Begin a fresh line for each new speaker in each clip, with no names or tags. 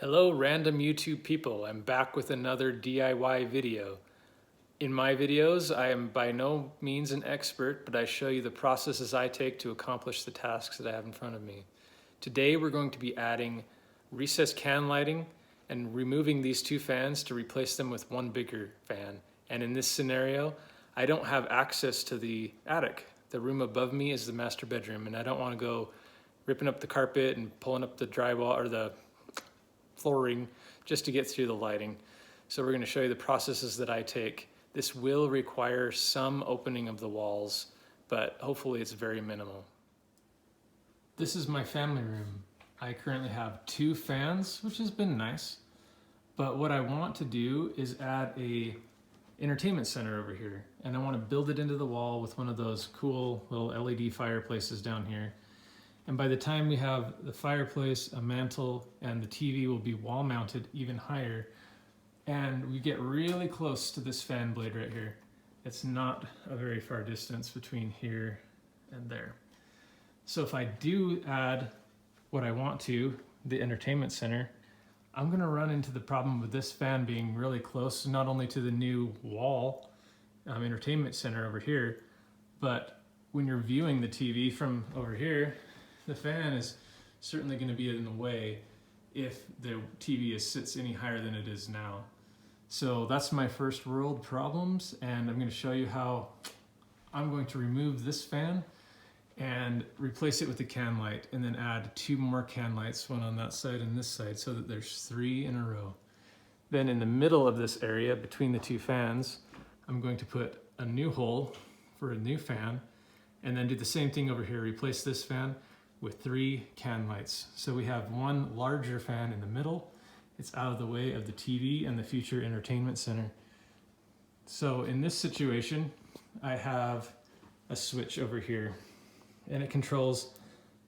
Hello random YouTube people, I'm back with another DIY video. In my videos, I am by no means an expert, but I show you the processes I take to accomplish the tasks that I have in front of me. Today we're going to be adding recessed can lighting and removing these two fans to replace them with one bigger fan. And in this scenario, I don't have access to the attic. The room above me is the master bedroom, and I don't want to go ripping up the carpet and pulling up the drywall or the flooring just to get through the lighting. So we're going to show you the processes that I take. This will require some opening of the walls, but hopefully it's very minimal. This is my family room. I currently have two fans, which has been nice, but what I want to do is add a entertainment center over here, and I want to build it into the wall with one of those cool little LED fireplaces down here. And by the time we have the fireplace, a mantle, and the TV will be wall mounted even higher, and we get really close to this fan blade right here. It's not a very far distance between here and there. So if I do add what I want to, the entertainment center, I'm gonna run into the problem with this fan being really close, not only to the new wall entertainment center over here, but when you're viewing the TV from over here, the fan is certainly going to be in the way if the TV sits any higher than it is now. So that's my first world problems, and I'm going to show you how I'm going to remove this fan and replace it with the can light, and then add two more can lights, one on that side and this side, so that there's three in a row. Then in the middle of this area between the two fans, I'm going to put a new hole for a new fan, and then do the same thing over here, replace this fan with three can lights. So we have one larger fan in the middle. It's out of the way of the TV and the future entertainment center. So in this situation, I have a switch over here, and it controls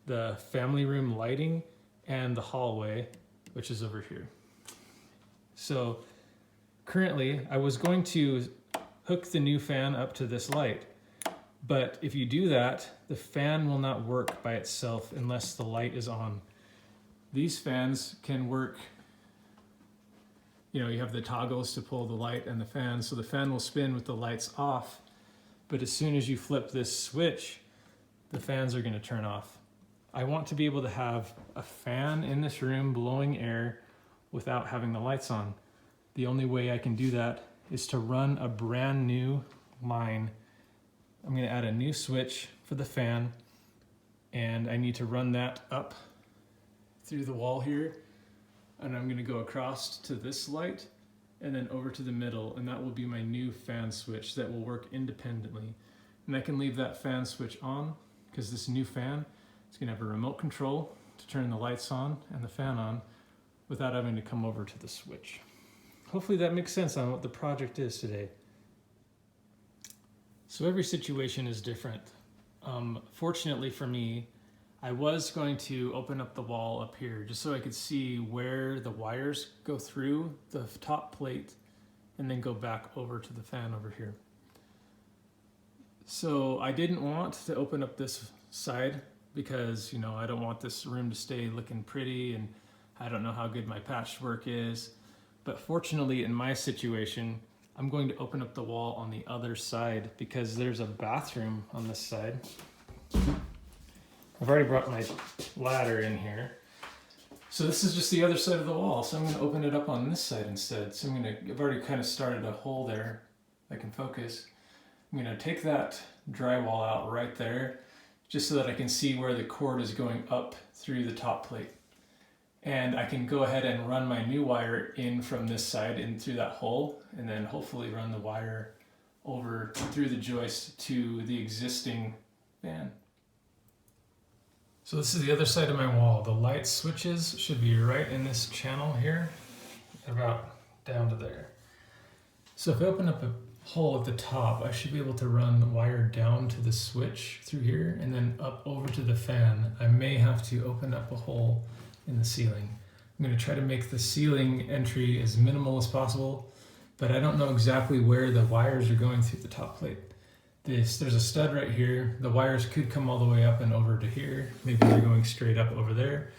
the family room lighting and the hallway, which is over here. So currently I was going to hook the new fan up to this light, but if you do that, the fan will not work by itself unless the light is on. These fans can work, you have the toggles to pull the light and the fan, so the fan will spin with the lights off, but as soon as you flip this switch, the fans are going to turn off. I want to be able to have a fan in this room blowing air without having the lights on. The only way I can do that is to run a brand new line. I'm going to add a new switch for the fan, and I need to run that up through the wall here, and I'm going to go across to this light and then over to the middle, and that will be my new fan switch that will work independently. And I can leave that fan switch on because this new fan is going to have a remote control to turn the lights on and the fan on without having to come over to the switch. Hopefully that makes sense on what the project is today. So every situation is different. Fortunately for me, I was going to open up the wall up here just so I could see where the wires go through the top plate and then go back over to the fan over here. So I didn't want to open up this side because, I don't want this room to stay looking pretty, and I don't know how good my patchwork is. But fortunately in my situation, I'm going to open up the wall on the other side because there's a bathroom on this side. I've already brought my ladder in here. So this is just the other side of the wall. So I'm going to open it up on this side instead. So I've already kind of started a hole there. I can focus. I'm going to take that drywall out right there just so that I can see where the cord is going up through the top plate. And I can go ahead and run my new wire in from this side in through that hole, and then hopefully run the wire over through the joist to the existing fan. So this is the other side of my wall. The light switches should be right in this channel here, about down to there. So if I open up a hole at the top, I should be able to run the wire down to the switch through here and then up over to the fan. I may have to open up a hole in the ceiling. I'm going to try to make the ceiling entry as minimal as possible, but I don't know exactly where the wires are going through the top plate. There's a stud right here. The wires could come all the way up and over to here. Maybe they're going straight up over there.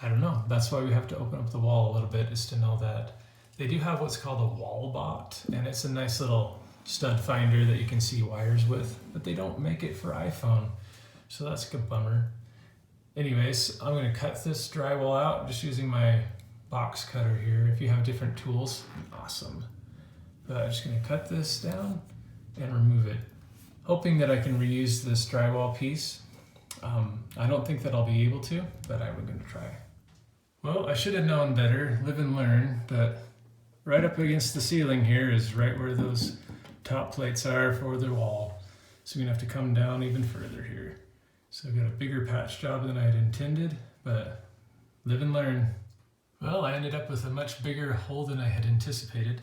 I don't know. That's why we have to open up the wall a little bit, is to know that they do have what's called a wall bot, and it's a nice little stud finder that you can see wires with, but they don't make it for iPhone. So that's a bummer. Anyways, I'm going to cut this drywall out just using my box cutter here. If you have different tools, awesome. But I'm just going to cut this down and remove it, hoping that I can reuse this drywall piece. I don't think that I'll be able to, but I'm going to try. Well, I should have known better, live and learn, but right up against the ceiling here is right where those top plates are for the wall. So we're going to have to come down even further here. So I've got a bigger patch job than I had intended, but live and learn. Well, I ended up with a much bigger hole than I had anticipated,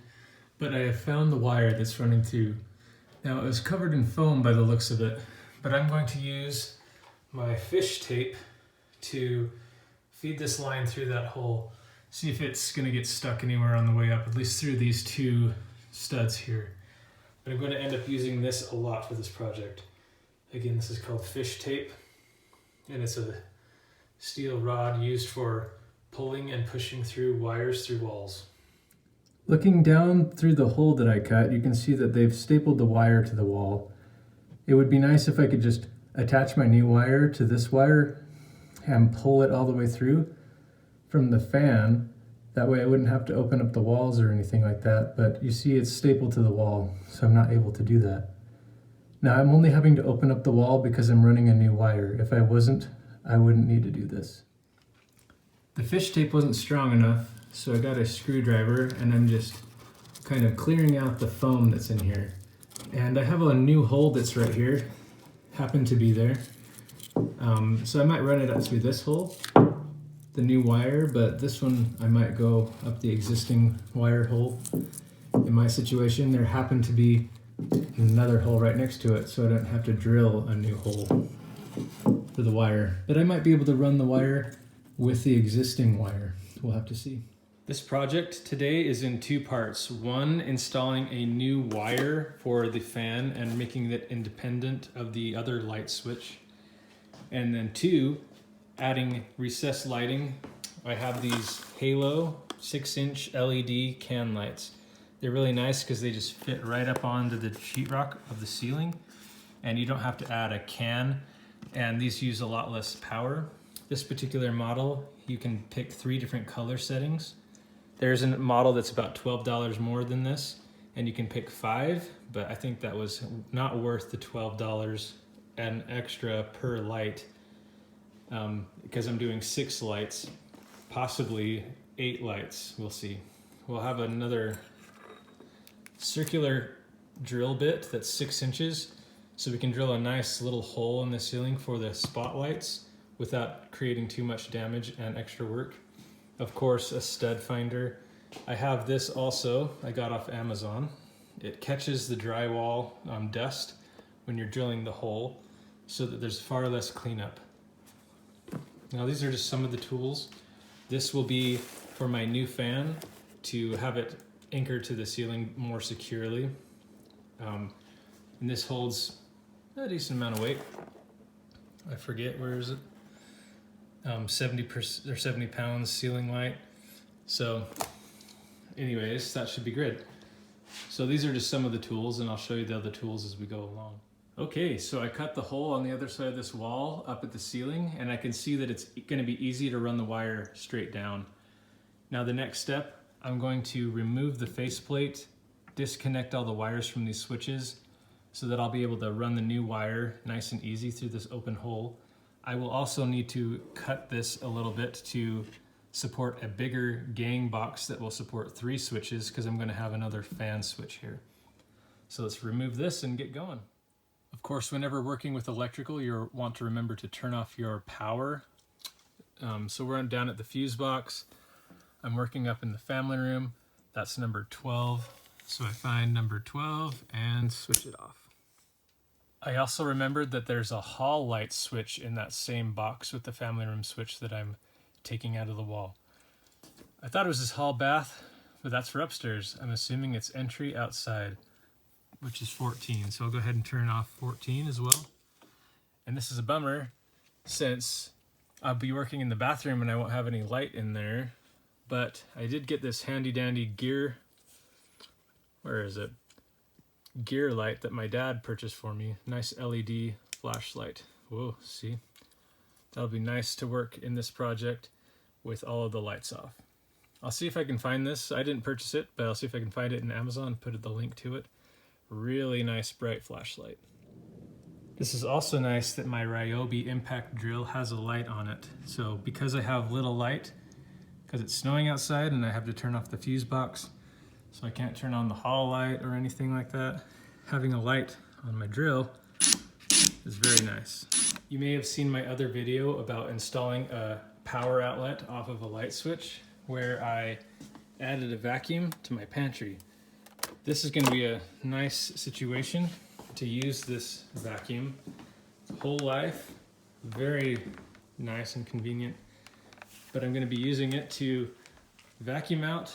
but I have found the wire that's running through. Now it was covered in foam by the looks of it, but I'm going to use my fish tape to feed this line through that hole. See if it's going to get stuck anywhere on the way up, at least through these two studs here. But I'm going to end up using this a lot for this project. Again, this is called fish tape, and it's a steel rod used for pulling and pushing through wires through walls. Looking down through the hole that I cut, you can see that they've stapled the wire to the wall. It would be nice if I could just attach my new wire to this wire and pull it all the way through from the fan. That way I wouldn't have to open up the walls or anything like that, but you see it's stapled to the wall, so I'm not able to do that. Now I'm only having to open up the wall because I'm running a new wire. If I wasn't, I wouldn't need to do this. The fish tape wasn't strong enough, so I got a screwdriver and I'm just kind of clearing out the foam that's in here. And I have a new hole that's right here, happened to be there. So I might run it up through this hole, the new wire, but this one I might go up the existing wire hole. In my situation, there happened to be another hole right next to it, so I don't have to drill a new hole for the wire. But I might be able to run the wire with the existing wire. We'll have to see. This project today is in two parts. One, installing a new wire for the fan and making it independent of the other light switch. And then two, adding recessed lighting. I have these Halo 6-inch LED can lights. They're really nice because they just fit right up onto the sheetrock of the ceiling, and you don't have to add a can, and these use a lot less power. This particular model, you can pick 3 different color settings. There's a model that's about $12 more than this, and you can pick 5, but I think that was not worth the $12 and extra per light, because I'm doing 6 lights, possibly 8 lights, we'll see. We'll have another circular drill bit that's 6 inches, so we can drill a nice little hole in the ceiling for the spotlights without creating too much damage and extra work. Of course, a stud finder. I have this also, I got off Amazon. It catches the drywall dust when you're drilling the hole so that there's far less cleanup. Now these are just some of the tools. This will be for my new fan to have it anchored to the ceiling more securely. And this holds a decent amount of weight. I forget, where is it? 70 pounds ceiling light. So anyways, that should be good. So these are just some of the tools, and I'll show you the other tools as we go along. Okay, so I cut the hole on the other side of this wall up at the ceiling, and I can see that it's going to be easy to run the wire straight down. Now the next step, I'm going to remove the faceplate, disconnect all the wires from these switches so that I'll be able to run the new wire nice and easy through this open hole. I will also need to cut this a little bit to support a bigger gang box that will support 3 switches, because I'm going to have another fan switch here. So let's remove this and get going. Of course, whenever working with electrical, you want to remember to turn off your power. So we're down at the fuse box. I'm working up in the family room. That's number 12. So I find number 12 and switch it off. I also remembered that there's a hall light switch in that same box with the family room switch that I'm taking out of the wall. I thought it was this hall bath, but that's for upstairs. I'm assuming it's entry outside, which is 14. So I'll go ahead and turn off 14 as well. And this is a bummer, since I'll be working in the bathroom and I won't have any light in there, but I did get this handy dandy gear, where is it? Gear light that my dad purchased for me. Nice LED flashlight. Whoa, see? That'll be nice to work in this project with all of the lights off. I'll see if I can find this. I didn't purchase it, but I'll see if I can find it in Amazon, put the link to it. Really nice bright flashlight. This is also nice that my Ryobi impact drill has a light on it. So because I have little light, because it's snowing outside and I have to turn off the fuse box, so I can't turn on the hall light or anything like that, having a light on my drill is very nice. You may have seen my other video about installing a power outlet off of a light switch, where I added a vacuum to my pantry. This is going to be a nice situation to use this vacuum whole life. Very nice and convenient. But I'm going to be using it to vacuum out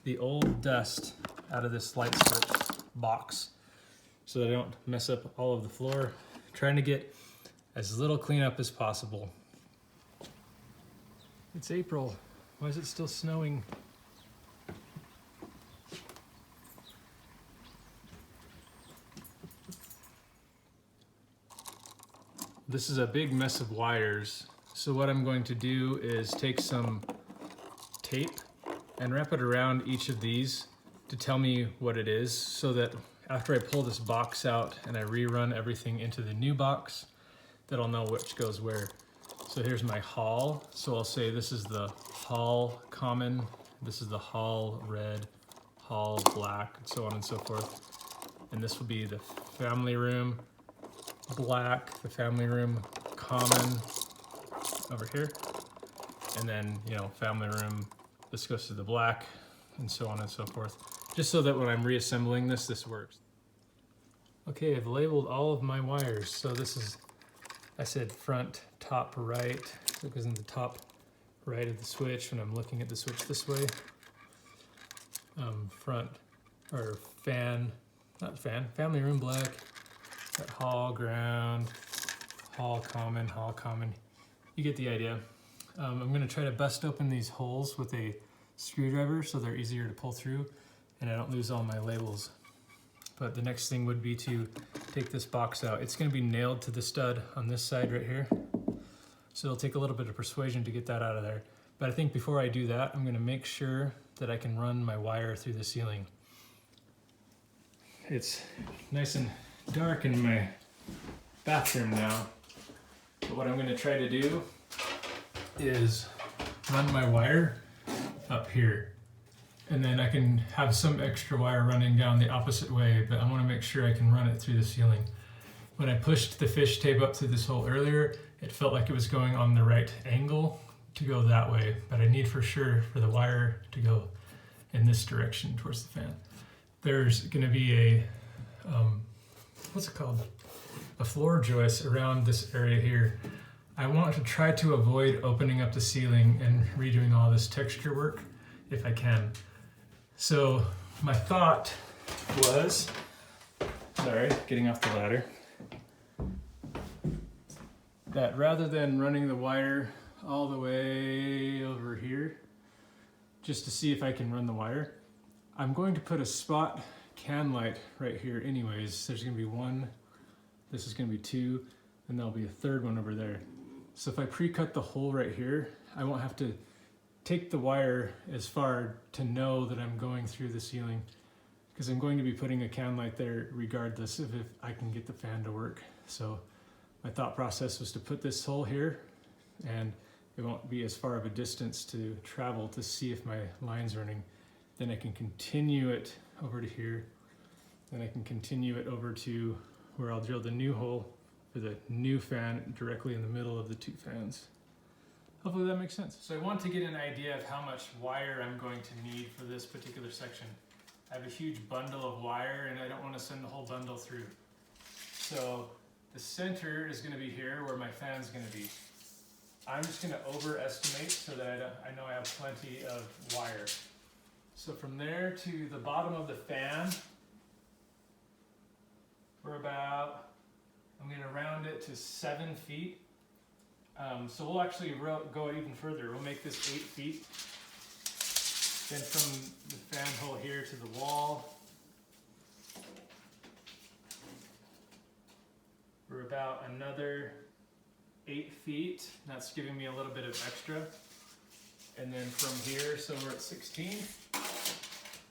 the old dust out of this light switch box so that I don't mess up all of the floor. Trying to get as little cleanup as possible. It's April. Why is it still snowing? This is a big mess of wires. So what I'm going to do is take some tape and wrap it around each of these to tell me what it is, so that after I pull this box out and I rerun everything into the new box, that I'll know which goes where. So here's my hall. So I'll say this is the hall common, this is the hall red, hall black, and so on and so forth. And this will be the family room black, the family room common over here. And then, you know, family room, this goes to the black, and so on and so forth. Just so that when I'm reassembling this, this works. Okay, I've labeled all of my wires. So this is, I said front, top, right. So it goes in the top right of the switch when I'm looking at the switch this way. Front, or fan, not fan, family room black. Got hall, ground, hall common, hall common. You get the idea. I'm gonna try to bust open these holes with a screwdriver so they're easier to pull through and I don't lose all my labels. But the next thing would be to take this box out. It's gonna be nailed to the stud on this side right here. So it'll take a little bit of persuasion to get that out of there. But I think before I do that, I'm gonna make sure that I can run my wire through the ceiling. It's nice and dark in my bathroom now. But what I'm gonna try to do is run my wire up here. And then I can have some extra wire running down the opposite way, but I want to make sure I can run it through the ceiling. When I pushed the fish tape up through this hole earlier, it felt like it was going on the right angle to go that way, but I need for sure for the wire to go in this direction towards the fan. There's going to be a, what's it called? A floor joist around this area here. I want to try to avoid opening up the ceiling and redoing all this texture work if I can. So my thought was, sorry, getting off the ladder, that rather than running the wire all the way over here, just to see if I can run the wire, I'm going to put a spot can light right here anyways. There's gonna be one, this is gonna be two, and there'll be a third one over there. So if I pre-cut the hole right here, I won't have to take the wire as far to know that I'm going through the ceiling, because I'm going to be putting a can light there regardless of if I can get the fan to work. So my thought process was to put this hole here, and it won't be as far of a distance to travel to see if my line's running. Then I can continue it over to here, then I can continue it over to where I'll drill the new hole for the new fan directly in the middle of the two fans. Hopefully that makes sense. So I want to get an idea of how much wire I'm going to need for this particular section. I have a huge bundle of wire and I don't want to send the whole bundle through. So the center is going to be here where my fan's going to be. I'm just going to overestimate so that I know I have plenty of wire. So from there to the bottom of the fan, we're about, I'm going to round it to 7 feet. So we'll actually go even further. We'll make this 8 feet. Then from the fan hole here to the wall, we're about another 8 feet. That's giving me a little bit of extra. And then from here, so we're at 16.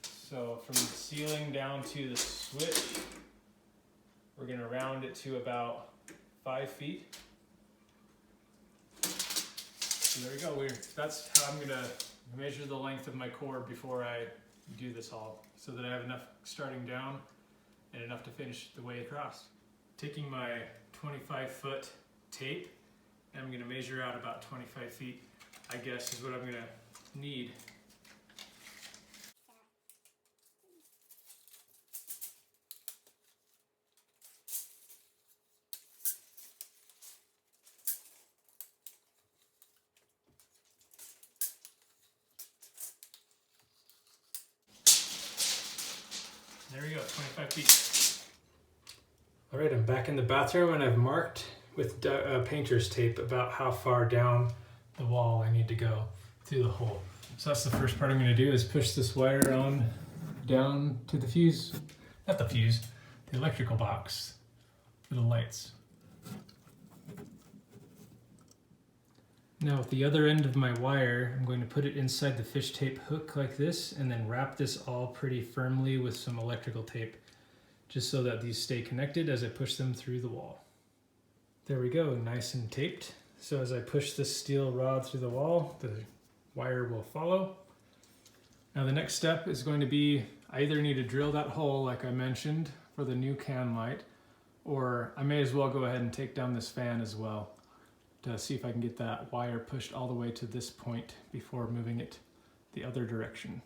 So from the ceiling down to the switch, we're gonna round it to about 5 feet. So there we go. That's how I'm gonna measure the length of my cord before I do this all, so that I have enough starting down and enough to finish the way across. Taking my 25-foot tape, I'm gonna measure out about 25 feet, I guess is what I'm gonna need. There we go, 25 feet. All right, I'm back in the bathroom and I've marked with painter's tape about how far down the wall I need to go through the hole. So that's the first part I'm gonna do, is push this wire on down to the fuse, not the fuse, the electrical box for the lights. Now with the other end of my wire, I'm going to put it inside the fish tape hook like this, and then wrap this all pretty firmly with some electrical tape, just so that these stay connected as I push them through the wall. There we go, nice and taped. So as I push this steel rod through the wall, the wire will follow. Now the next step is going to be, I either need to drill that hole like I mentioned for the new can light, or I may as well go ahead and take down this fan as well, to see if I can get that wire pushed all the way to this point before moving it the other direction.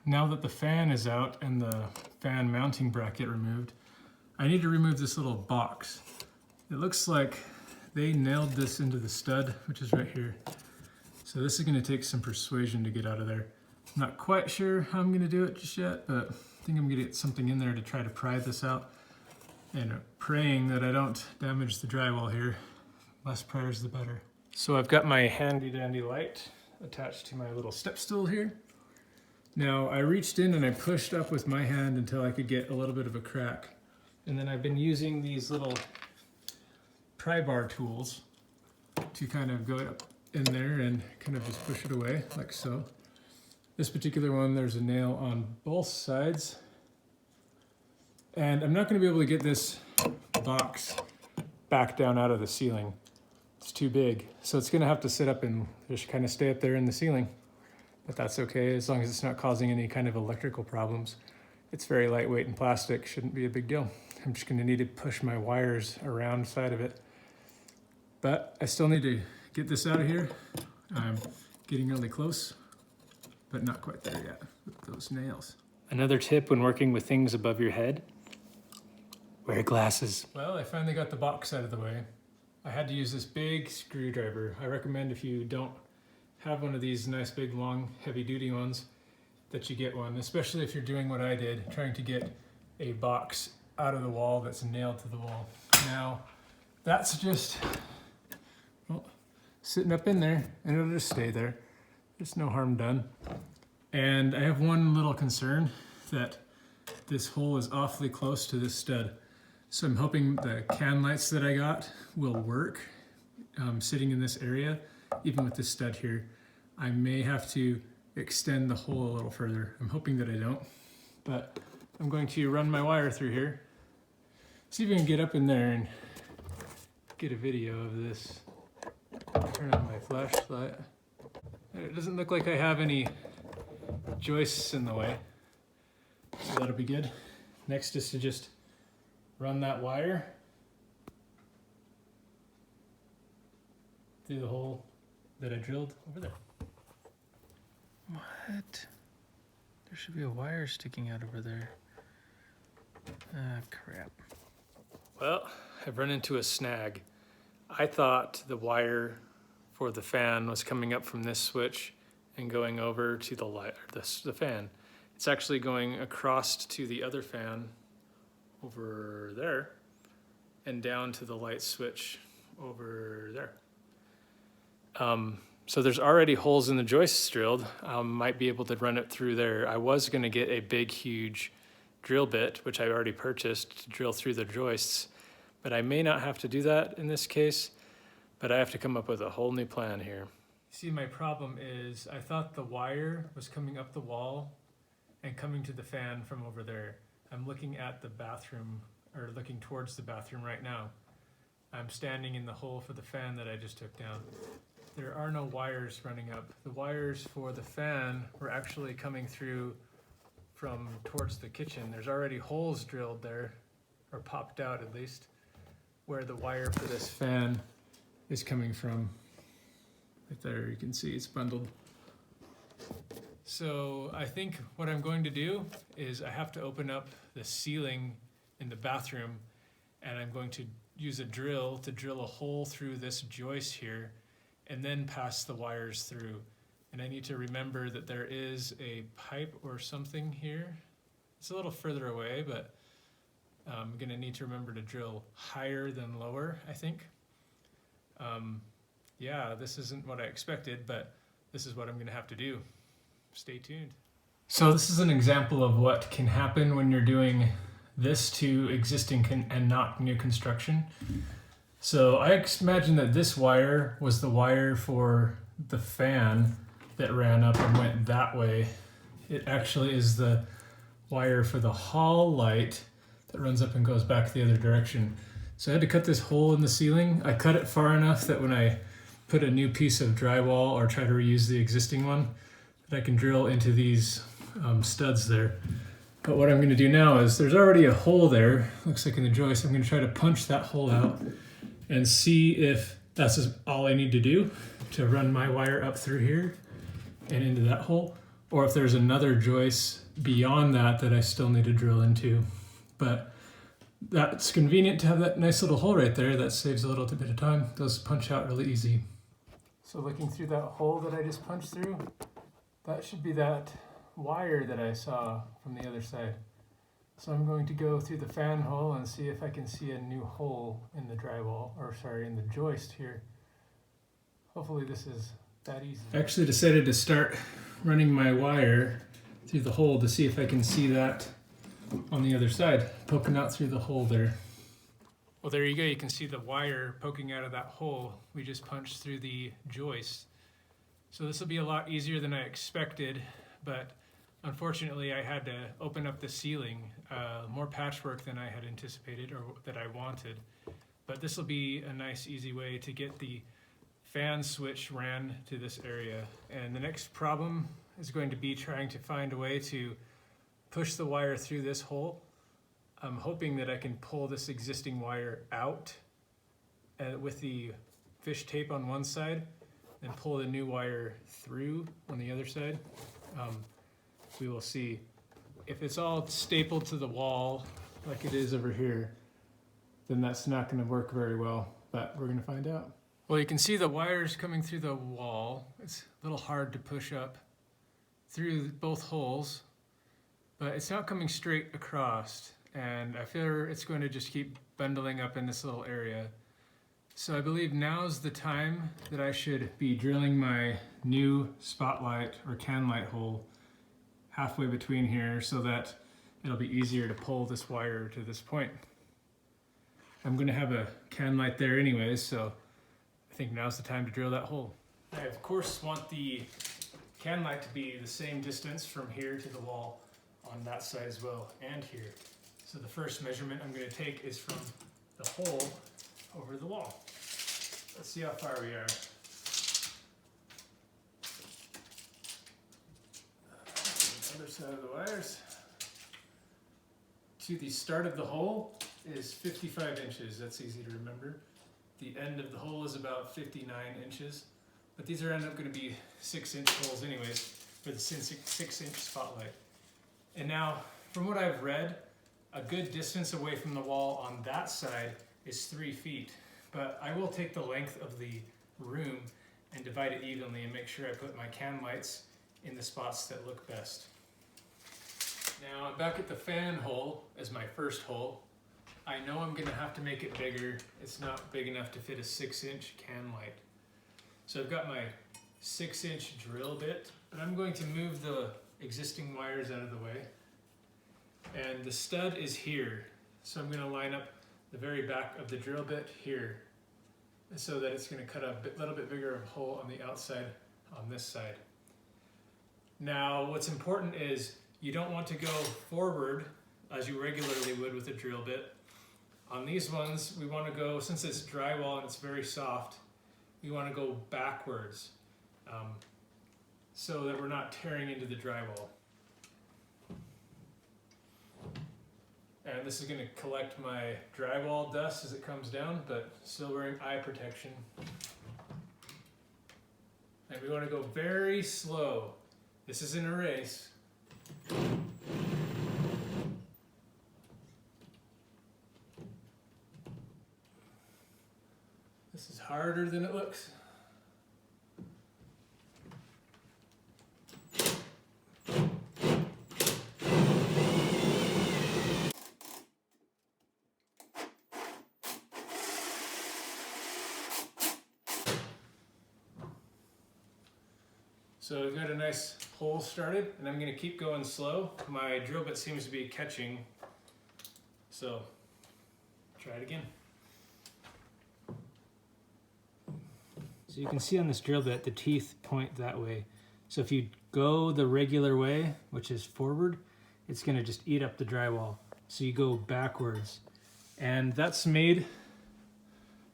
Now that the fan is out and the fan mounting bracket removed, I need to remove this little box. It looks like they nailed this into the stud, which is right here. So this is going to take some persuasion to get out of there. I'm not quite sure how I'm going to do it just yet, but I think I'm going to get something in there to try to pry this out, and praying that I don't damage the drywall here. Less prayers the better. So I've got my handy dandy light attached to my little step stool here. Now I reached in and I pushed up with my hand until I could get a little bit of a crack. And then I've been using these little pry bar tools to kind of go up in there and kind of just push it away like so. This particular one, there's a nail on both sides. And I'm not going to be able to get this box back down out of the ceiling. It's too big. So it's going to have to sit up and just kind of stay up there in the ceiling. But that's okay, as long as it's not causing any kind of electrical problems. It's very lightweight and plastic, shouldn't be a big deal. I'm just going to need to push my wires around side of it. But I still need to get this out of here. I'm getting really close, but not quite there yet with those nails. Another tip when working with things above your head, wear glasses. Well, I finally got the box out of the way. I had to use this big screwdriver. I recommend, if you don't have one of these nice big long heavy duty ones, that you get one, especially if you're doing what I did, trying to get a box out of the wall that's nailed to the wall. Now that's just sitting up in there, and it'll just stay there. There's no harm done. And I have one little concern, that this hole is awfully close to this stud. So I'm hoping the can lights that I got will work sitting in this area, even with this stud here. I may have to extend the hole a little further. I'm hoping that I don't, but I'm going to run my wire through here. See if we can get up in there and get a video of this. Turn on my flashlight. It doesn't look like I have any joists in the way, so that'll be good. Next is to just run that wire through the hole that I drilled over there. What? There should be a wire sticking out over there. Ah, crap. Well, I've run into a snag. I thought the wire for the fan was coming up from this switch and going over to the light, or the fan. It's actually going across to the other fan over there and down to the light switch over there. So there's already holes in the joists drilled. Might be able to run it through there. I was gonna get a big, huge drill bit, which I already purchased, to drill through the joists, but I may not have to do that in this case, but I have to come up with a whole new plan here. See, my problem is I thought the wire was coming up the wall and coming to the fan from over there. I'm looking at the bathroom, or looking towards the bathroom right now. I'm standing in the hole for the fan that I just took down. There are no wires running up. The wires for the fan were actually coming through from towards the kitchen. There's already holes drilled there, or popped out at least, where the wire for this fan is coming from. Right there, you can see it's bundled. So I think what I'm going to do is I have to open up the ceiling in the bathroom, and I'm going to use a drill to drill a hole through this joist here and then pass the wires through. And I need to remember that there is a pipe or something here. It's a little further away, but I'm gonna need to remember to drill higher than lower, I think. Yeah, this isn't what I expected, but this is what I'm gonna have to do. Stay tuned. So this is an example of what can happen when you're doing this to existing and not new construction. So I imagine that this wire was the wire for the fan that ran up and went that way. It actually is the wire for the hall light that runs up and goes back the other direction. So I had to cut this hole in the ceiling. I cut it far enough that when I put a new piece of drywall or try to reuse the existing one, that I can drill into these studs there. But what I'm going to do now is there's already a hole there, looks like in the joist. I'm going to try to punch that hole out and see if that's all I need to do to run my wire up through here and into that hole, or if there's another joist beyond that that I still need to drill into. But that's convenient to have that nice little hole right there. That saves a little bit of time. Those punch out really easy. So looking through that hole that I just punched through, that should be that wire that I saw from the other side. So I'm going to go through the fan hole and see if I can see a new hole in the drywall, or sorry, in the joist here. Hopefully this is that easy. I actually decided to start running my wire through the hole to see if I can see that on the other side, poking out through the hole there. Well, there you go. You can see the wire poking out of that hole we just punched through the joist. So this will be a lot easier than I expected, but unfortunately I had to open up the ceiling, more patchwork than I had anticipated or that I wanted. But this will be a nice, easy way to get the fan switch ran to this area. And the next problem is going to be trying to find a way to push the wire through this hole. I'm hoping that I can pull this existing wire out with the fish tape on one side and pull the new wire through on the other side. We will see. If it's all stapled to the wall like it is over here, then that's not going to work very well, but we're going to find out. Well, you can see the wires coming through the wall. It's a little hard to push up through both holes, but it's not coming straight across, and I feel it's going to just keep bundling up in this little area. So I believe now's the time that I should be drilling my new spotlight or can light hole halfway between here so that it'll be easier to pull this wire to this point. I'm going to have a can light there anyways, so I think now's the time to drill that hole. I of course want the can light to be the same distance from here to the wall on that side as well, and here. So the first measurement I'm going to take is from the hole over the wall. Let's see how far we are. Other side of the wires. To the start of the hole is 55 inches. That's easy to remember. The end of the hole is about 59 inches. But these are end up going to be 6-inch holes anyways for the 6-inch spotlight. And now, from what I've read, a good distance away from the wall on that side is 3 feet. But I will take the length of the room and divide it evenly and make sure I put my can lights in the spots that look best. Now I'm back at the fan hole as my first hole. I know I'm gonna have to make it bigger. It's not big enough to fit a 6-inch can light. So I've got my 6-inch drill bit, but I'm going to move the existing wires out of the way. And the stud is here. So I'm gonna line up the very back of the drill bit here so that it's gonna cut a little bit bigger of a hole on the outside on this side. Now, what's important is you don't want to go forward as you regularly would with a drill bit. On these ones, we want to go, since it's drywall and it's very soft, we want to go backwards so that we're not tearing into the drywall. And this is going to collect my drywall dust as it comes down, but still wearing eye protection. And we want to go very slow. This isn't a race. This is harder than it looks. So we've got a nice hole started, and I'm going to keep going slow. My drill bit seems to be catching, so try it again. So you can see on this drill bit, the teeth point that way. So if you go the regular way, which is forward, it's going to just eat up the drywall. So you go backwards, and that's made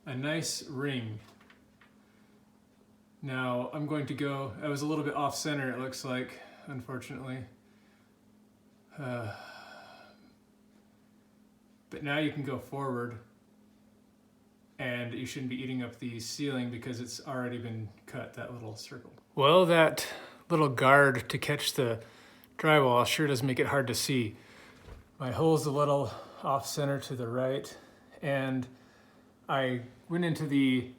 a nice ring. Now I'm going to go, I was a little bit off center, it looks like, unfortunately. But now you can go forward, and you shouldn't be eating up the ceiling because it's already been cut, that little circle. Well, that little guard to catch the drywall sure does make it hard to see. My hole's a little off center to the right, and I went into the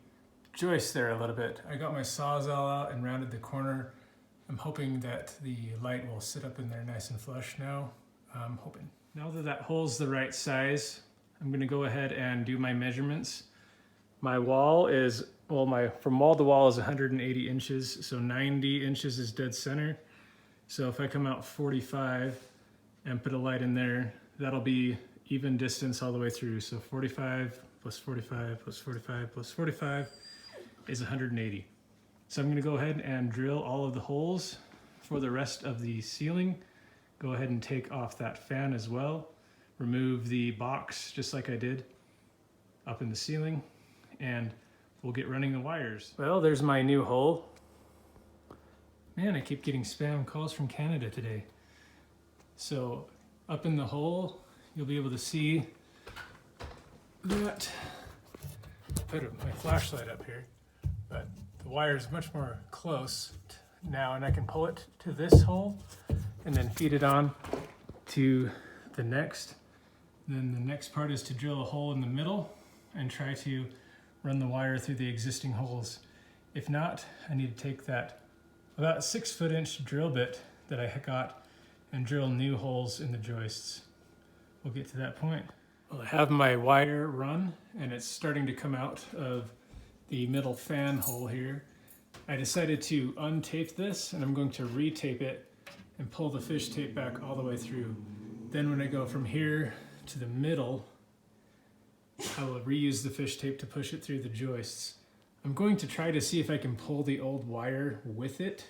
joist there a little bit. I got my Sawzall out and rounded the corner. I'm hoping that the light will sit up in there nice and flush now. I'm hoping. Now that that hole's the right size, I'm gonna go ahead and do my measurements. My wall is, well, from wall to wall is 180 inches, so 90 inches is dead center. So if I come out 45 and put a light in there, that'll be even distance all the way through. So 45 plus 45 plus 45 plus 45 is 180. So I'm going to go ahead and drill all of the holes for the rest of the ceiling. Go ahead and take off that fan as well. Remove the box just like I did up in the ceiling, and we'll get running the wires. Well, there's my new hole. Man, I keep getting spam calls from Canada today. So up in the hole, you'll be able to see that. Put my flashlight up here. But the wire is much more close now, and I can pull it to this hole and then feed it on to the next. Then the next part is to drill a hole in the middle and try to run the wire through the existing holes. If not, I need to take that about 6-foot-inch drill bit that I got and drill new holes in the joists. We'll get to that point. Well, I have my wire run, and it's starting to come out of the middle fan hole here. I decided to untape this, and I'm going to retape it and pull the fish tape back all the way through. Then when I go from here to the middle, I will reuse the fish tape to push it through the joists. I'm going to try to see if I can pull the old wire with it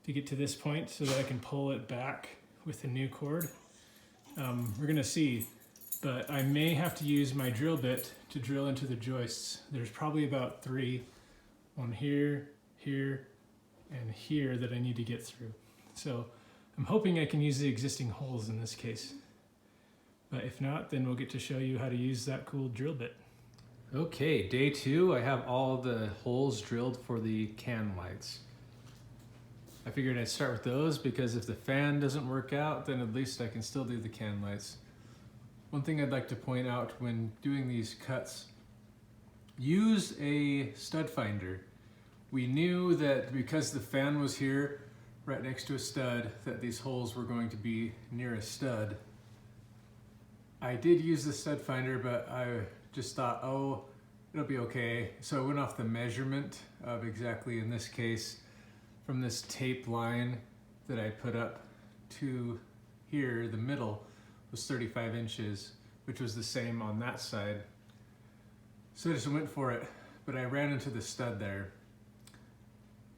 to get to this point so that I can pull it back with the new cord. We're gonna see. But I may have to use my drill bit to drill into the joists. There's probably about 3, one here, here, and here that I need to get through. So I'm hoping I can use the existing holes in this case. But if not, then we'll get to show you how to use that cool drill bit.
Okay, day 2, I have all the holes drilled for the can lights. I figured I'd start with those because if the fan doesn't work out, then at least I can still do the can lights. One thing I'd like to point out when doing these cuts, use a stud finder. We knew that because the fan was here, right next to a stud, that these holes were going to be near a stud. I did use the stud finder, but I just thought, oh, it'll be okay. So I went off the measurement of exactly, in this case, from this tape line that I put up to here, the middle was 35 inches, which was the same on that side. So I just went for it, but I ran into the stud there.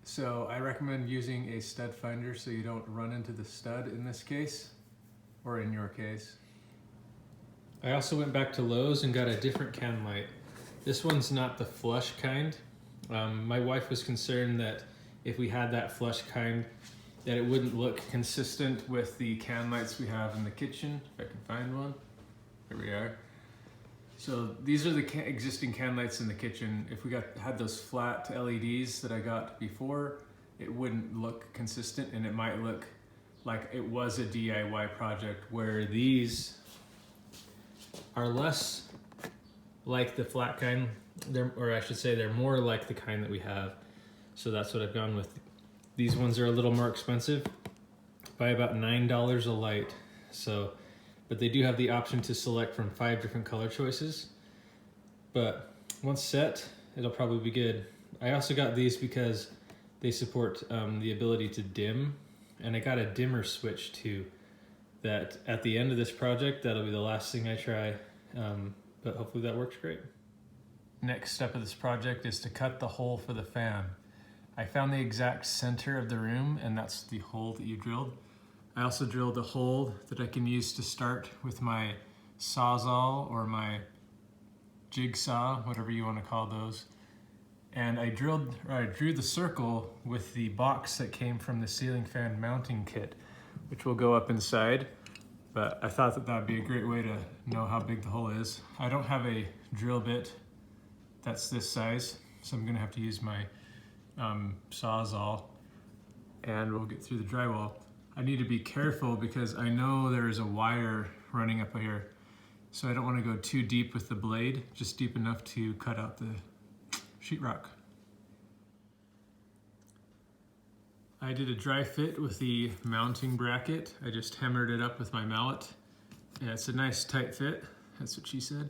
So I recommend using a stud finder so you don't run into the stud in this case, or in your case. I also went back to Lowe's and got a different can light. This one's not the flush kind. My wife was concerned that if we had that flush kind, that it wouldn't look consistent with the can lights we have in the kitchen. If I can find one. Here we are. So these are the existing can lights in the kitchen. If we had those flat LEDs that I got before, it wouldn't look consistent, and it might look like it was a DIY project, where these are less like the flat kind, or I should say they're more like the kind that we have. So that's what I've gone with. These ones are a little more expensive, by about $9 a light. So, but they do have the option to select from 5 different color choices. But once set, it'll probably be good. I also got these because they support the ability to dim, and I got a dimmer switch too. That at the end of this project, that'll be the last thing I try, but hopefully that works great. Next step of this project is to cut the hole for the fan. I found the exact center of the room, and that's the hole that you drilled. I also drilled a hole that I can use to start with my Sawzall or my jigsaw, whatever you want to call those. And I drew the circle with the box that came from the ceiling fan mounting kit, which will go up inside. But I thought that would be a great way to know how big the hole is. I don't have a drill bit that's this size, so I'm gonna have to use my Sawzall, and we'll get through the drywall. I need to be careful because I know there is a wire running up here, so I don't want to go too deep with the blade, just deep enough to cut out the sheetrock. I did a dry fit with the mounting bracket. I just hammered it up with my mallet. Yeah, it's a nice tight fit, that's what she said,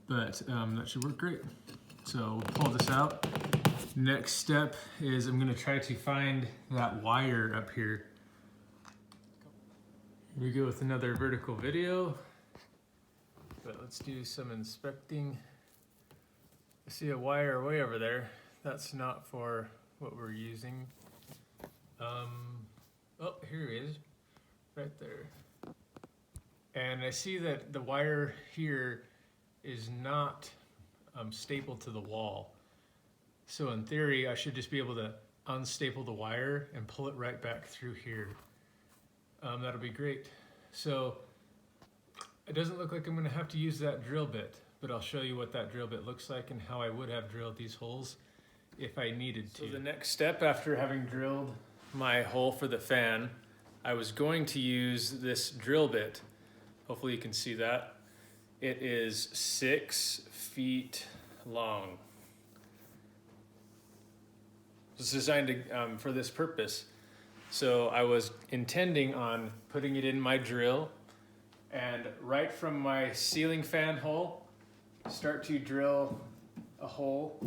but that should work great. So we'll pull this out. Next step is I'm gonna try to find that wire up here. Here we go with another vertical video, but let's do some inspecting. I see a wire way over there. That's not for what we're using. Oh, here it is, right there. And I see that the wire here is not stapled to the wall. So in theory, I should just be able to unstaple the wire and pull it right back through here. That'll be great. So it doesn't look like I'm gonna have to use that drill bit, but I'll show you what that drill bit looks like and how I would have drilled these holes if I needed to. So the next step after having drilled my hole for the fan, I was going to use this drill bit. Hopefully you can see that. It is 6 feet long. It's designed for this purpose. So I was intending on putting it in my drill, and right from my ceiling fan hole, start to drill a hole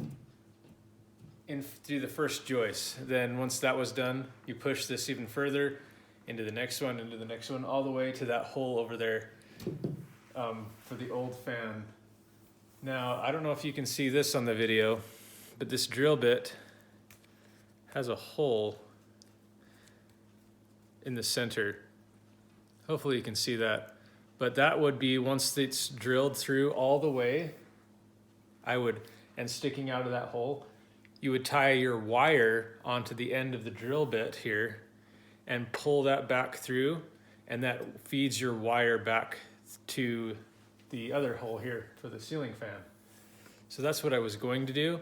in through the first joist. Then once that was done, you push this even further into the next one, into the next one, all the way to that hole over there for the old fan. Now, I don't know if you can see this on the video, but this drill bit has a hole in the center. Hopefully you can see that. But that would be, once it's drilled through all the way, and sticking out of that hole, you would tie your wire onto the end of the drill bit here and pull that back through, and that feeds your wire back to the other hole here for the ceiling fan. So that's what I was going to do.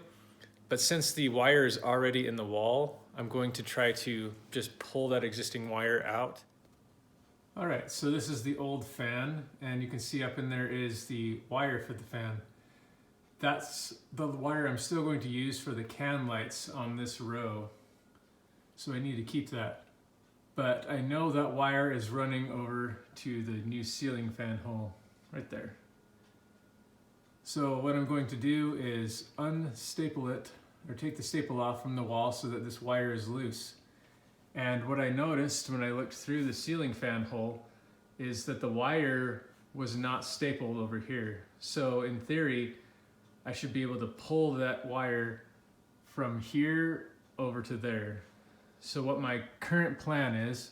But since the wire is already in the wall, I'm going to try to just pull that existing wire out. All right, so this is the old fan, and you can see up in there is the wire for the fan. That's the wire I'm still going to use for the can lights on this row. So I need to keep that. but I know that wire is running over to the new ceiling fan hole right there. So what I'm going to do is unstaple it, or take the staple off from the wall so that this wire is loose. And what I noticed when I looked through the ceiling fan hole is that the wire was not stapled over here. So in theory, I should be able to pull that wire from here over to there. So what my current plan is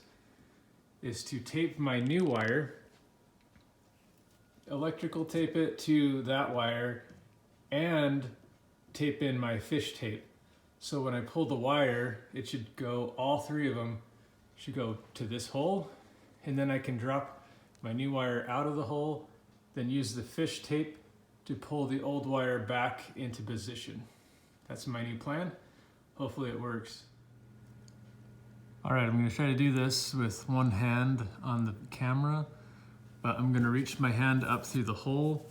to tape my new wire, electrical tape it to that wire, and tape in my fish tape. So when I pull the wire, it should go, all three of them should go to this hole, and then I can drop my new wire out of the hole, then use the fish tape to pull the old wire back into position. That's my new plan. Hopefully it works. All right, I'm gonna try to do this with one hand on the camera, but I'm gonna reach my hand up through the hole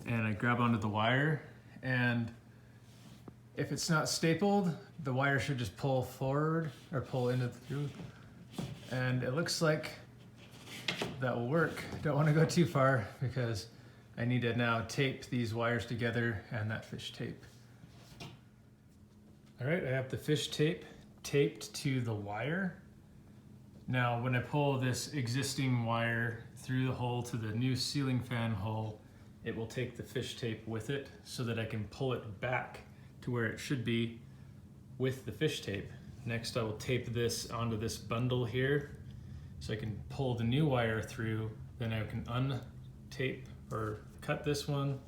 and I grab onto the wire, and if it's not stapled, the wire should just pull forward or pull into through. And it looks like that will work. Don't want to go too far because I need to now tape these wires together and that fish tape. All right, I have the fish tape taped to the wire. Now, when I pull this existing wire through the hole to the new ceiling fan hole, it will take the fish tape with it so that I can pull it back to where it should be with the fish tape. Next, I will tape this onto this bundle here so I can pull the new wire through. Then I can untape or cut this one,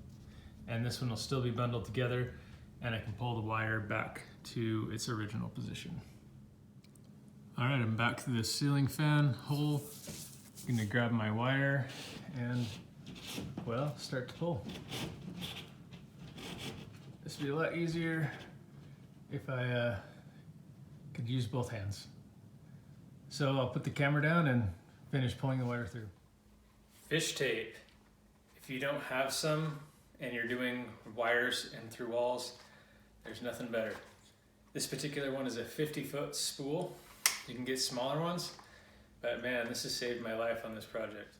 and this one will still be bundled together, and I can pull the wire back to its original position. All right, I'm back to the ceiling fan hole. I'm gonna grab my wire and, well, start to pull. This would be a lot easier if I could use both hands. So I'll put the camera down and finish pulling the wire through. Fish tape. If you don't have some and you're doing wires and through walls, there's nothing better. This particular one is a 50-foot spool. You can get smaller ones, but man, this has saved my life on this project.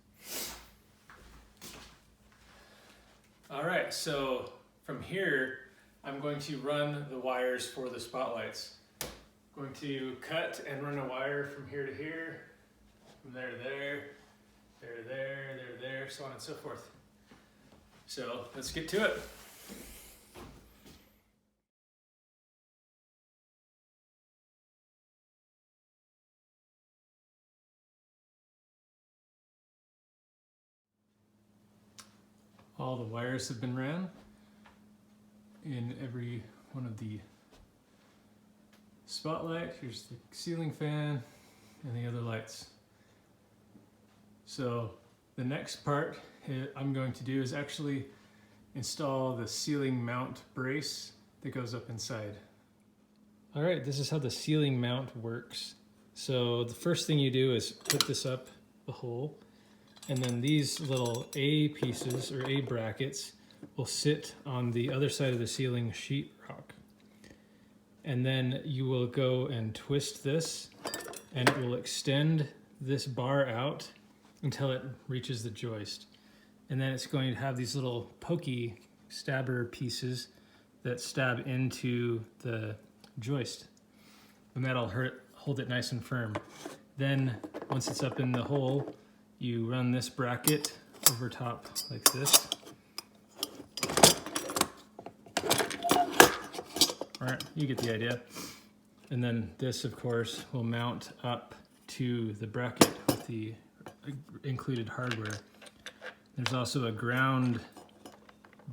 All right, so from here, I'm going to run the wires for the spotlights. I'm going to cut and run a wire from here to here, from there to there, there to there, there to there, so on and so forth. So let's get to it. All the wires have been ran in every one of the spotlight. Here's the ceiling fan and the other lights. So the next part I'm going to do is actually install the ceiling mount brace that goes up inside. All right, this is how the ceiling mount works. So the first thing you do is put this up the hole, and then these little A pieces or A brackets will sit on the other side of the ceiling sheetrock. And then you will go and twist this, and it will extend this bar out until it reaches the joist. And then it's going to have these little pokey stabber pieces that stab into the joist. And that'll hold it nice and firm. Then once it's up in the hole, you run this bracket over top like this. All right, you get the idea. And then this, of course, will mount up to the bracket with the included hardware. There's also a ground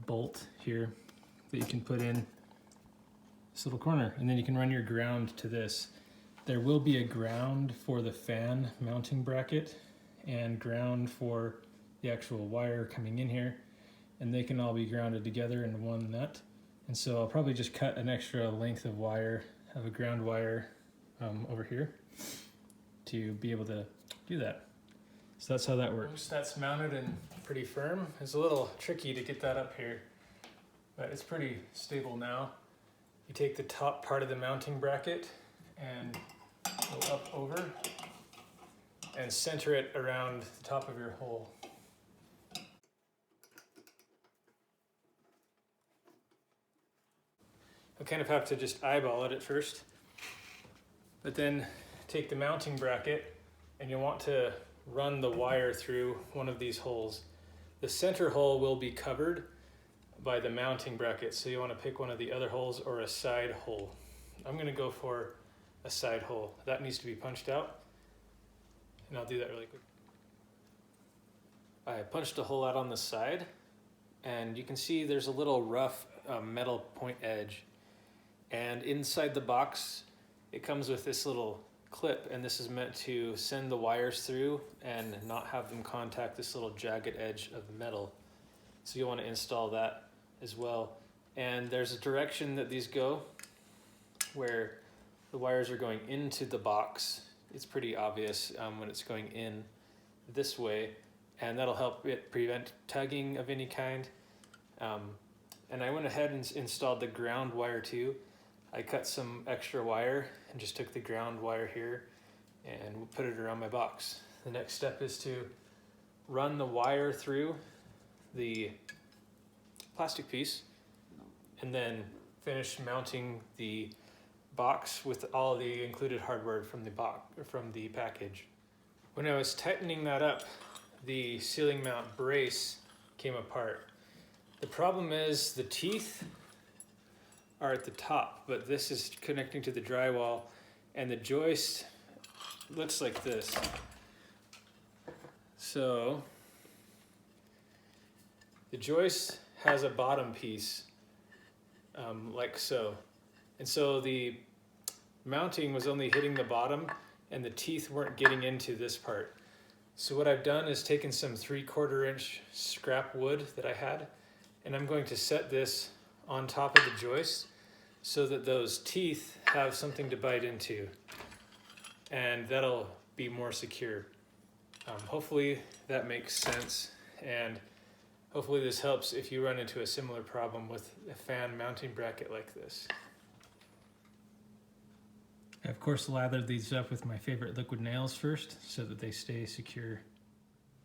bolt here that you can put in this little corner, and then you can run your ground to this. There will be a ground for the fan mounting bracket and ground for the actual wire coming in here, and they can all be grounded together in one nut. And so I'll probably just cut an extra length of wire, have a ground wire over here to be able to do that. So that's how that works. Once that's mounted and pretty firm, it's a little tricky to get that up here, but it's pretty stable now. You take the top part of the mounting bracket and go up over
and center it around the top of your hole. I kind of have to just eyeball it at first, but then take the mounting bracket and you want to run the wire through one of these holes. The center hole will be covered by the mounting bracket, so you want to pick one of the other holes or a side hole. I'm going to go for a side hole. That needs to be punched out, and I'll do that really quick. I punched a hole out on the side, and you can see there's a little rough metal point edge. And inside the box, it comes with this little clip, and this is meant to send the wires through and not have them contact this little jagged edge of metal. So you want to install that as well. And there's a direction that these go where the wires are going into the box. It's pretty obvious when it's going in this way, and that'll help it prevent tugging of any kind. And I went ahead and installed the ground wire too. I cut some extra wire and just took the ground wire here and put it around my box. The next step is to run the wire through the plastic piece and then finish mounting the box with all the included hardware from the package. When I was tightening that up, the ceiling mount brace came apart. The problem is the teeth are at the top, but this is connecting to the drywall, and the joist looks like this. So the joist has a bottom piece like so, and so the mounting was only hitting the bottom and the teeth weren't getting into this part. So what I've done is taken some 3/4 inch scrap wood that I had, and I'm going to set this on top of the joist so that those teeth have something to bite into, and that'll be more secure. Hopefully that makes sense, and hopefully this helps if you run into a similar problem with a fan mounting bracket like this. I of course lathered these up with my favorite liquid nails first so that they stay secure.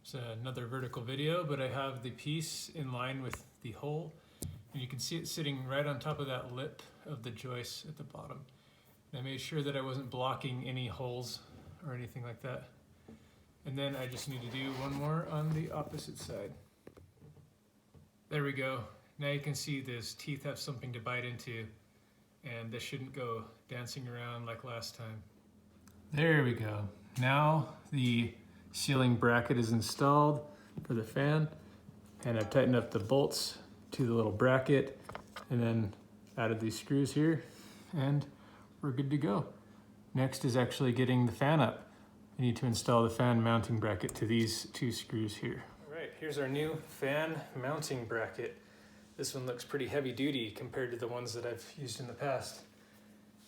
It's another vertical video, but I have the piece in line with the hole, and you can see it sitting right on top of that lip of the joist at the bottom. And I made sure that I wasn't blocking any holes or anything like that. And then I just need to do one more on the opposite side. There we go. Now you can see those teeth have something to bite into, and this shouldn't go dancing around like last time. There we go. Now the ceiling bracket is installed for the fan, and I've tightened up the bolts to the little bracket and then added these screws here, and we're good to go. Next is actually getting the fan up. I need to install the fan mounting bracket to these 2 screws here. All right, here's our new fan mounting bracket. This one looks pretty heavy duty compared to the ones that I've used in the past.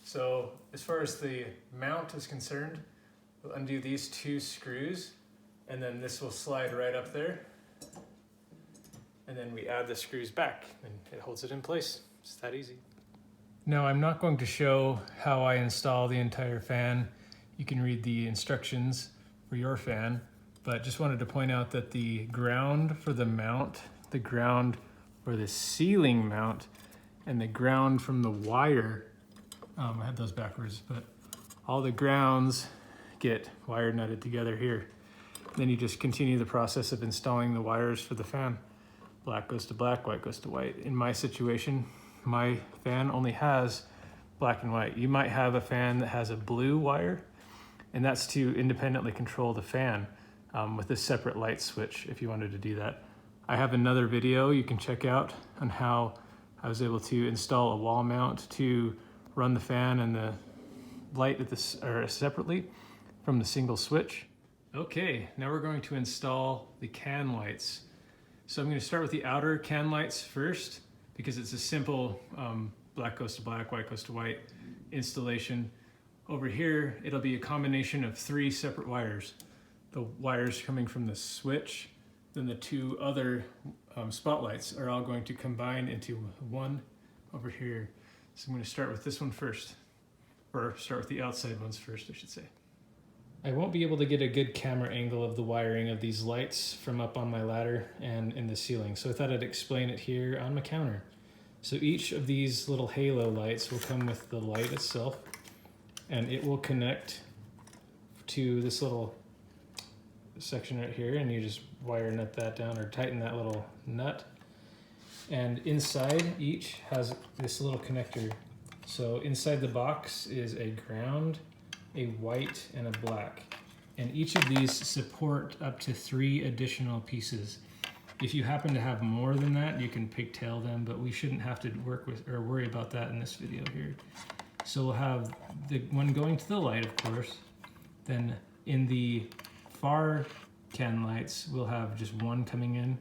So as far as the mount is concerned, we'll undo these 2 screws, and then this will slide right up there. And then we add the screws back and it holds it in place. It's that easy. Now I'm not going to show how I install the entire fan. You can read the instructions for your fan, but just wanted to point out that the ground for the mount, the ground for the ceiling mount, and the ground from the wire, I had those backwards, but all the grounds get wire nutted together here. Then you just continue the process of installing the wires for the fan. Black goes to black, white goes to white. In my situation, my fan only has black and white. You might have a fan that has a blue wire, and that's to independently control the fan with a separate light switch if you wanted to do that. I have another video you can check out on how I was able to install a wall mount to run the fan and the light separately from the single switch. Okay, now we're going to install the can lights. So I'm going to start with the outer can lights first because it's a simple black goes to black, white goes to white installation. Over here, it'll be a combination of 3 separate wires. The wires coming from the switch, then the 2 other spotlights are all going to combine into one over here. So I'm going to start with this one first, or start with the outside ones first, I should say. I won't be able to get a good camera angle of the wiring of these lights from up on my ladder and in the ceiling, so I thought I'd explain it here on my counter. So each of these little halo lights will come with the light itself, and it will connect to this little section right here, and you just wire nut that down or tighten that little nut. And inside each has this little connector. So inside the box is a ground, a white, and a black. And each of these support up to 3 additional pieces. If you happen to have more than that, you can pigtail them, but we shouldn't have to work with or worry about that in this video here. So we'll have the one going to the light, of course. Then in the far can lights, we'll have just one coming in.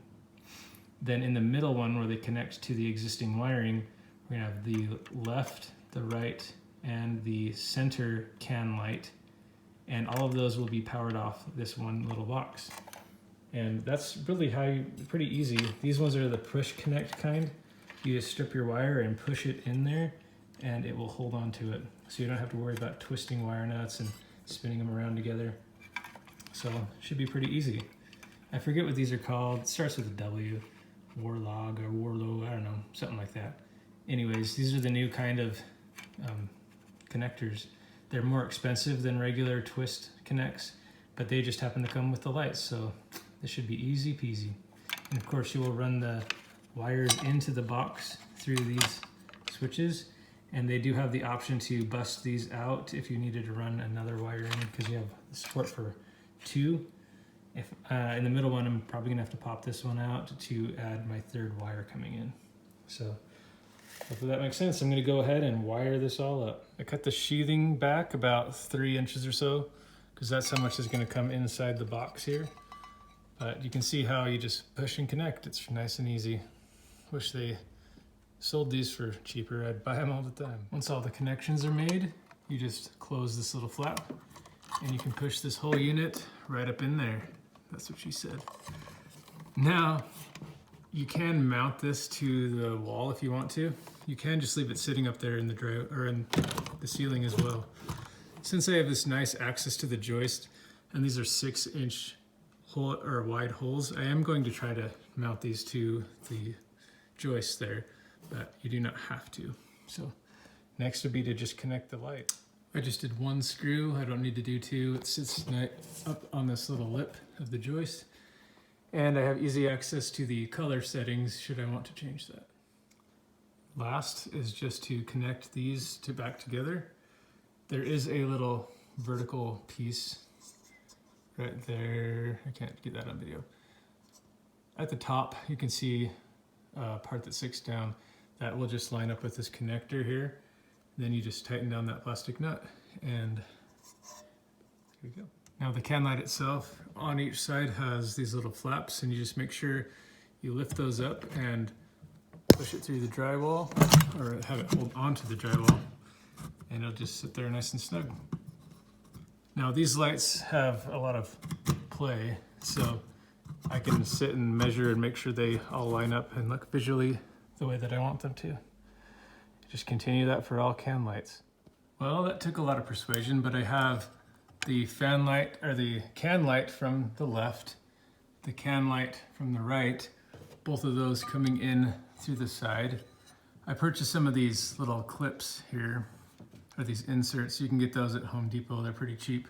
Then in the middle one where they connect to the existing wiring, we're gonna have the left, the right, and the center can light. And all of those will be powered off this one little box. And that's really pretty easy. These ones are the push connect kind. You just strip your wire and push it in there and it will hold on to it. So you don't have to worry about twisting wire nuts and spinning them around together. So it should be pretty easy. I forget what these are called. It starts with a W, Warlog or Warlow, I don't know, something like that. Anyways, these are the new kind of connectors. They're more expensive than regular twist connects, but they just happen to come with the lights. So this should be easy peasy. And of course you will run the wires into the box through these switches, and they do have the option to bust these out if you needed to run another wire in, because you have support for 2. If in the middle one, I'm probably gonna have to pop this one out to add my 3rd wire coming in. So hopefully that makes sense. I'm gonna go ahead and wire this all up. I cut the sheathing back about 3 inches or so, because that's how much is gonna come inside the box here. But you can see how you just push and connect. It's nice and easy. Wish they sold these for cheaper. I'd buy them all the time. Once all the connections are made, you just close this little flap and you can push this whole unit right up in there. That's what she said. Now, you can mount this to the wall if you want to. You can just leave it sitting up there in the ceiling as well. Since I have this nice access to the joist, and these are 6-inch wide holes, I am going to try to mount these to the joists there, but you do not have to. So next would be to just connect the light. I just did 1 screw. I don't need to do 2. It sits up on this little lip of the joist, and I have easy access to the color settings should I want to change that. Last is just to connect these back together. There is a little vertical piece right there. I can't get that on video. At the top, you can see a part that sticks down. That will just line up with this connector here. Then you just tighten down that plastic nut, and here we go. Now the can light itself on each side has these little flaps, and you just make sure you lift those up and push it through the drywall, or have it hold onto the drywall, and it'll just sit there nice and snug. Now these lights have a lot of play, so I can sit and measure and make sure they all line up and look visually the way that I want them to. Just continue that for all can lights. Well, that took a lot of persuasion, but I have the fan light, or the can light from the left, the can light from the right, both of those coming in through the side. I purchased some of these little clips here, or these inserts. You can get those at Home Depot, they're pretty cheap.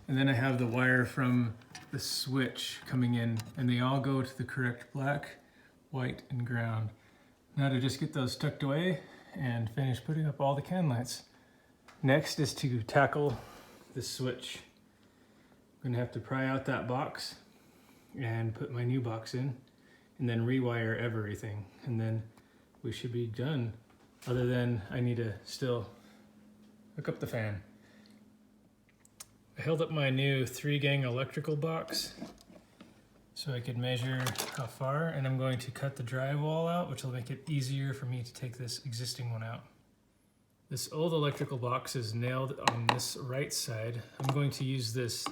And then I have the wire from the switch coming in, and they all go to the correct black, white, and ground. Now to just get those tucked away and finish putting up all the can lights. Next is to tackle the switch. I'm gonna have to pry out that box and put my new box in, and then rewire everything, and then we should be done. Other than I need to still hook up the fan. I held up my new 3-gang electrical box so I could measure how far, and I'm going to cut the drywall out, which will make it easier for me to take this existing one out. This old electrical box is nailed on this right side. I'm going to use this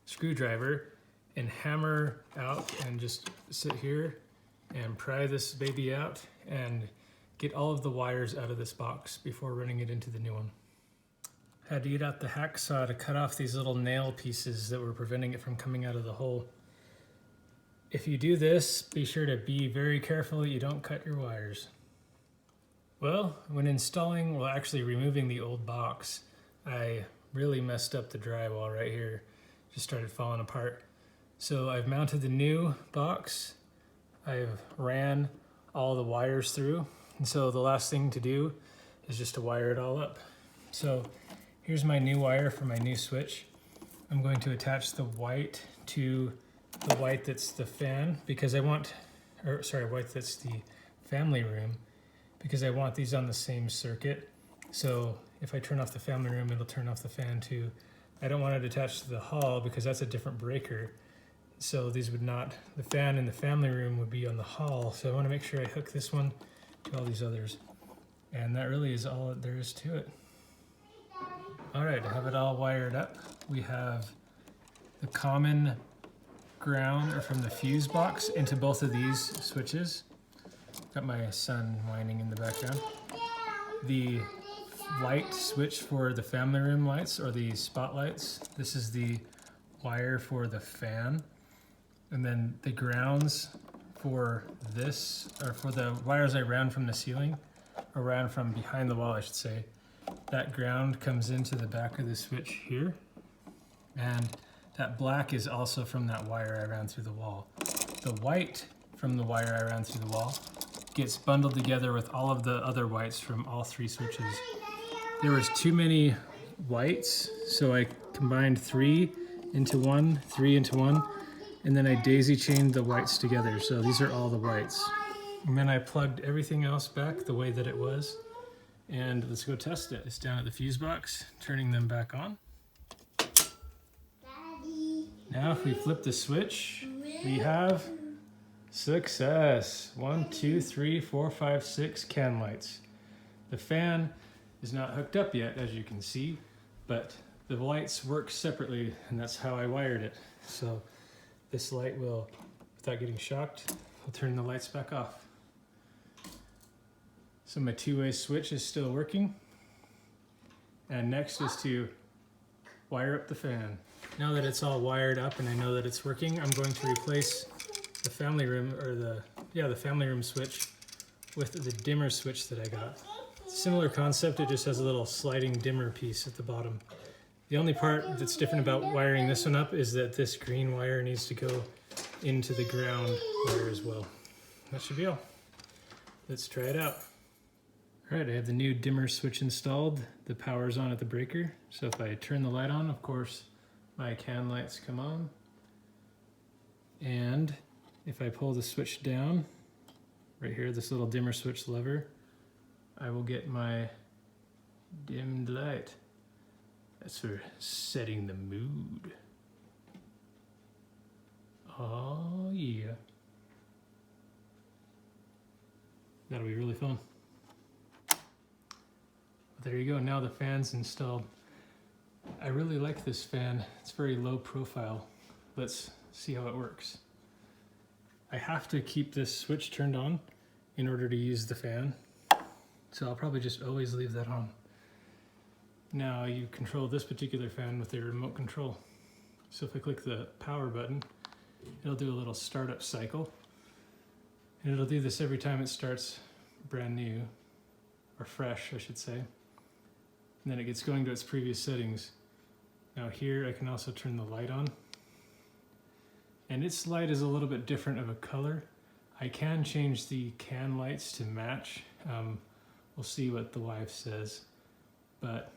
screwdriver and hammer out and just sit here and pry this baby out and get all of the wires out of this box before running it into the new one. Had to get out the hacksaw to cut off these little nail pieces that were preventing it from coming out of the hole. If you do this, be sure to be very careful that you don't cut your wires. Well, when installing, well actually removing the old box, I really messed up the drywall right here. Just started falling apart. So I've mounted the new box. I've ran all the wires through. And so the last thing to do is just to wire it all up. So here's my new wire for my new switch. I'm going to attach the white to the white that's the fan because I want, or sorry, white that's the family room because I want these on the same circuit. So if I turn off the family room, it'll turn off the fan too. I don't want it attached to the hall because that's a different breaker. So these would not, the fan in the family room would be on the hall. So I want to make sure I hook this one to all these others. And that really is all that there is to it. All right, I have it all wired up. We have the common ground or from the fuse box into both of these switches. Got my son whining in the background. The light switch for the family room lights or the spotlights. This is the wire for the fan. And then the grounds for this, or for the wires I ran from the ceiling, or ran from behind the wall, I should say. That ground comes into the back of the switch here. And that black is also from that wire I ran through the wall. The white from the wire I ran through the wall gets bundled together with all of the other whites from all three switches. There was too many whites, so I combined 3 into 1, 3 into 1, and then I daisy chained the whites together. So these are all the whites. And then I plugged everything else back the way that it was. And let's go test it. It's down at the fuse box, turning them back on.
Daddy.
Now if we flip the switch, we have success. 1, 2, 3, 4, 5, 6 can lights. The fan is not hooked up yet, as you can see, but the lights work separately, and that's how I wired it. So this light will, without getting shocked, I'll turn the lights back off. So my two-way switch is still working. And next is to wire up the fan. Now that it's all wired up and I know that it's working, I'm going to replace the family room, or the family room switch with the dimmer switch that I got. Similar concept, it just has a little sliding dimmer piece at the bottom. The only part that's different about wiring this one up is that this green wire needs to go into the ground wire as well. That should be all. Let's try it out. All right, I have the new dimmer switch installed. The power's on at the breaker. So if I turn the light on, of course, my can lights come on. And if I pull the switch down, right here, this little dimmer switch lever, I will get my dimmed light. That's for setting the mood. Oh yeah. That'll be really fun. There you go, now the fan's installed. I really like this fan. It's very low profile. Let's see how it works. I have to keep this switch turned on in order to use the fan. So I'll probably just always leave that on. Now you control this particular fan with a remote control. So if I click the power button, it'll do a little startup cycle. And it'll do this every time it starts brand new, or fresh, I should say. And then it gets going to its previous settings. Now here I can also turn the light on. And its light is a little bit different of a color. I can change the can lights to match. We'll see what the wife says. But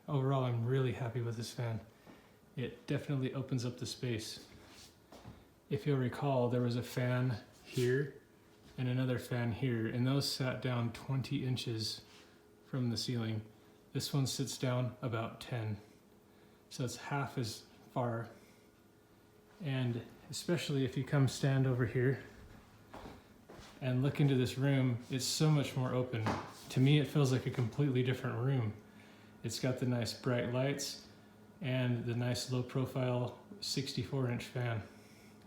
overall, I'm really happy with this fan. It definitely opens up the space. If you'll recall, there was a fan here and another fan here, and those sat down 20 inches from the ceiling. This one sits down about 10. So it's half as far. And especially if you come stand over here and look into this room, it's so much more open. To me, it feels like a completely different room. It's got the nice bright lights and the nice low profile 64-inch fan.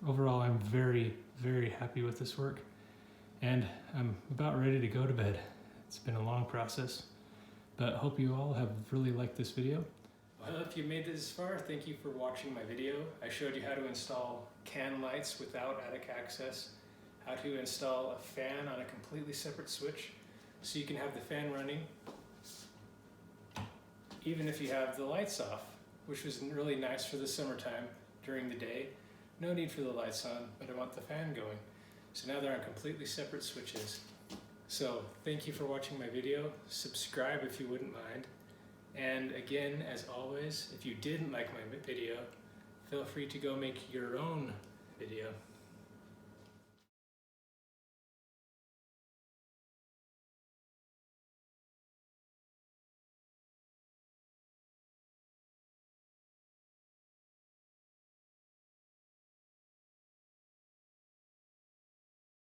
Overall, I'm very, very happy with this work. And I'm about ready to go to bed. It's been a long process,
But hope you all have really liked this video.
Well, if you made this far, thank you for watching my video. I showed you how to install can lights without attic access, how to install a fan on a completely separate switch so you can have the fan running even if you have the lights off, which was really nice for the summertime during the day. No need for the lights on, but I want the fan going. So now they're on completely separate switches. So thank you for watching my video. Subscribe if you wouldn't mind. And again, as always, if you didn't like my video, feel free to go make your own video.